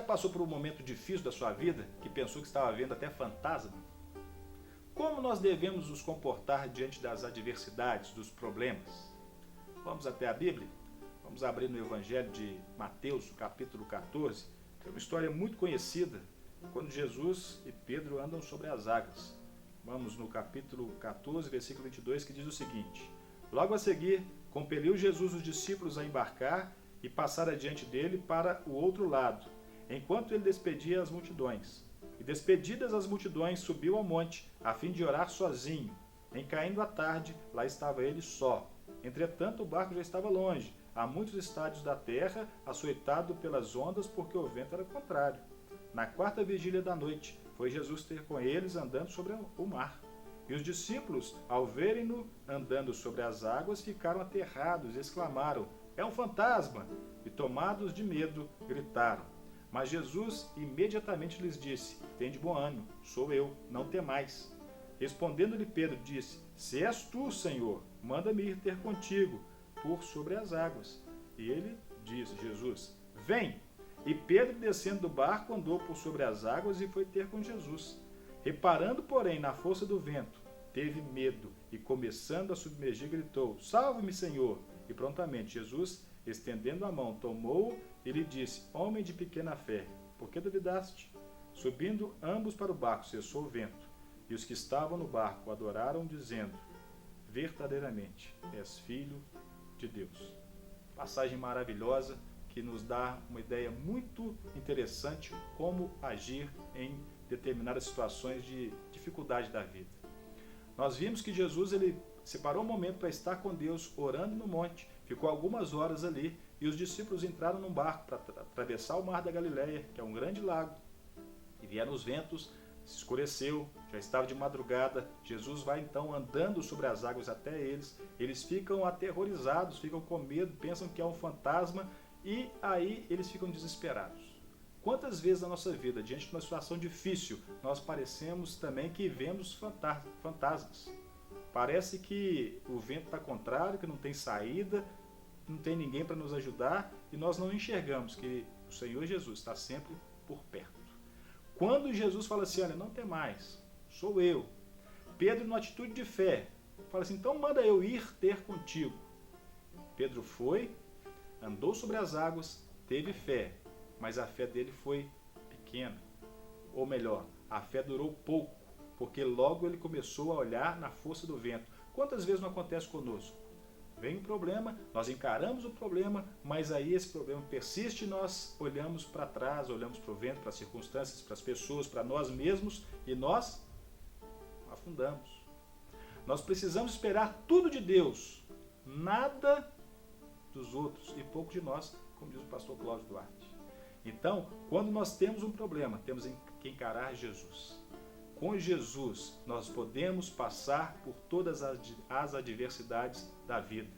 passou por um momento difícil da sua vida que pensou que estava vendo até fantasma? Como nós devemos nos comportar diante das adversidades, dos problemas? Vamos até a Bíblia? Vamos abrir no Evangelho de Mateus, capítulo 14, que é uma história muito conhecida, quando Jesus e Pedro andam sobre as águas. Vamos no capítulo 14, versículo 22, que diz o seguinte: Logo a seguir, compeliu Jesus os discípulos a embarcar e passar adiante dele para o outro lado, enquanto ele despedia as multidões. E despedidas as multidões, subiu ao monte, a fim de orar sozinho. Em caindo a tarde, lá estava ele só. Entretanto, o barco já estava longe, a muitos estádios da terra, açoitado pelas ondas, porque o vento era contrário. Na quarta vigília da noite, foi Jesus ter com eles andando sobre o mar. E os discípulos, ao verem-no andando sobre as águas, ficaram aterrados e exclamaram: É um fantasma! E tomados de medo, gritaram. Mas Jesus imediatamente lhes disse: Tende bom ânimo, sou eu, não temais. Respondendo-lhe Pedro, disse: Se és tu, Senhor, manda-me ir ter contigo por sobre as águas. E ele disse, Jesus: Vem! E Pedro, descendo do barco, andou por sobre as águas e foi ter com Jesus. Reparando, porém, na força do vento, teve medo e, começando a submergir, gritou: Salve-me, Senhor! E prontamente Jesus, estendendo a mão, tomou-o e lhe disse: Homem de pequena fé, por que duvidaste? Subindo ambos para o barco, cessou o vento. E os que estavam no barco adoraram, dizendo: Verdadeiramente és filho de Deus. Passagem maravilhosa que nos dá uma ideia muito interessante como agir em determinadas situações de dificuldade da vida. Nós vimos que Jesus ele separou um momento para estar com Deus orando no monte, ficou algumas horas ali e os discípulos entraram num barco para atravessar o mar da Galileia, que é um grande lago, e vieram os ventos, se escureceu, já estava de madrugada. Jesus vai então andando sobre as águas até eles ficam aterrorizados, ficam com medo, pensam que é um fantasma e aí eles ficam desesperados. Quantas vezes na nossa vida, diante de uma situação difícil, nós parecemos também que vemos fantasmas? Parece que o vento está contrário, que não tem saída, não tem ninguém para nos ajudar e nós não enxergamos que o Senhor Jesus está sempre por perto. Quando Jesus fala assim: olha, não tem mais, sou eu. Pedro, numa atitude de fé, fala assim: então manda eu ir ter contigo. Pedro foi, andou sobre as águas, teve fé, mas a fé dele foi pequena. Ou melhor, a fé durou pouco, porque logo ele começou a olhar na força do vento. Quantas vezes não acontece conosco? Vem um problema, nós encaramos o problema, mas aí esse problema persiste e nós olhamos para trás, olhamos para o vento, para as circunstâncias, para as pessoas, para nós mesmos e nós afundamos. Nós precisamos esperar tudo de Deus, nada dos outros e pouco de nós, como diz o pastor Cláudio Duarte. Então, quando nós temos um problema, temos que encarar Jesus. Com Jesus, nós podemos passar por todas as adversidades da vida.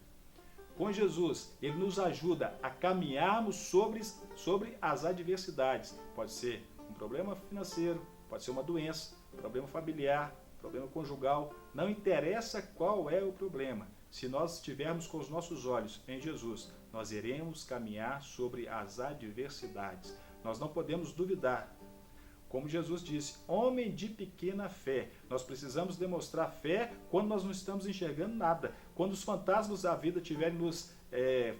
Com Jesus, Ele nos ajuda a caminharmos sobre as adversidades. Pode ser um problema financeiro, pode ser uma doença, um problema familiar, problema conjugal. Não interessa qual é o problema. Se nós estivermos com os nossos olhos em Jesus, nós iremos caminhar sobre as adversidades. Nós não podemos duvidar. Como Jesus disse, homem de pequena fé. Nós precisamos demonstrar fé quando nós não estamos enxergando nada. Quando os fantasmas da vida estiverem nos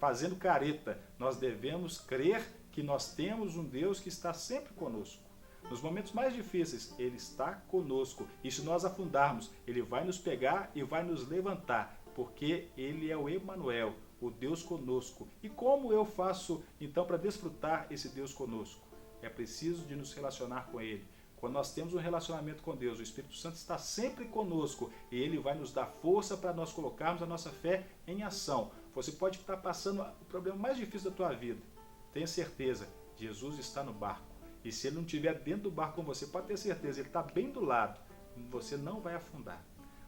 fazendo careta, nós devemos crer que nós temos um Deus que está sempre conosco. Nos momentos mais difíceis, Ele está conosco. E se nós afundarmos, Ele vai nos pegar e vai nos levantar, porque Ele é o Emanuel, o Deus conosco. E como eu faço, então, para desfrutar esse Deus conosco? É preciso de nos relacionar com Ele. Quando nós temos um relacionamento com Deus, o Espírito Santo está sempre conosco e Ele vai nos dar força para nós colocarmos a nossa fé em ação. Você pode estar passando o problema mais difícil da tua vida. Tenha certeza, Jesus está no barco. E se Ele não estiver dentro do barco com você, pode ter certeza, Ele está bem do lado. Você não vai afundar.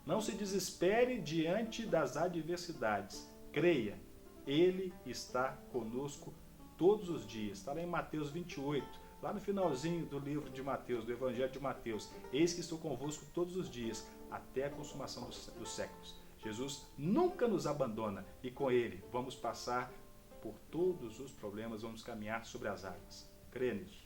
Não se desespere diante das adversidades. Creia, Ele está conosco todos os dias. Está lá em Mateus 28. Lá no finalzinho do livro de Mateus, do Evangelho de Mateus: eis que estou convosco todos os dias, até a consumação dos séculos. Jesus nunca nos abandona e com Ele vamos passar por todos os problemas, vamos caminhar sobre as águas. Creia nisso.